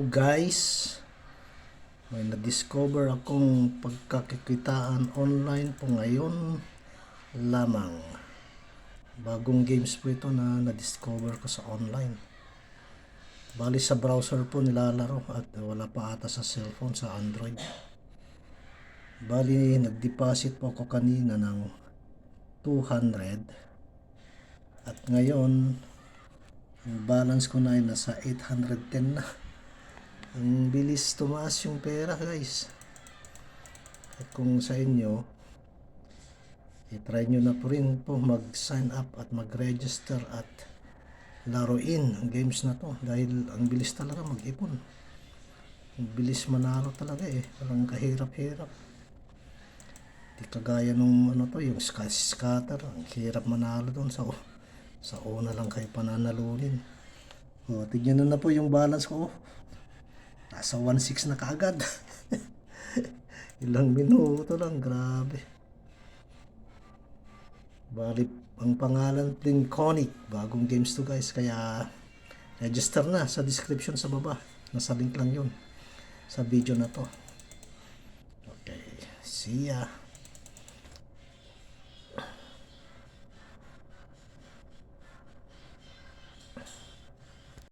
Hello guys, may na-discover akong pagkakikitaan online po ngayon lamang. Bagong games po ito na na-discover ko sa online. Bali sa browser po nilalaro at wala pa ata sa cellphone, sa Android. Bali nag-deposit po ako kanina ng 200 at ngayon ang balance ko na ay nasa 810 na. Ang bilis tumaas yung pera guys. At kung sa inyo, i-try nyo na po rin po mag-sign up at mag-register at laruin ang games na to. Dahil ang bilis talaga mag-ipon. Ang bilis manalo talaga eh. Walang kahirap-hirap. Di kagaya nung ano to, yung scatter. Ang hirap manalo doon sa una lang kayo pananalunin. O, tignan na po yung balance ko. Nasa 1.6 na kaagad. Ilang minuto lang, grabe. Bali, ang pangalan Plinconic. Bagong games to guys. Kaya, register na sa description sa baba. Nasa link lang yun sa video na to. Okay, see ya.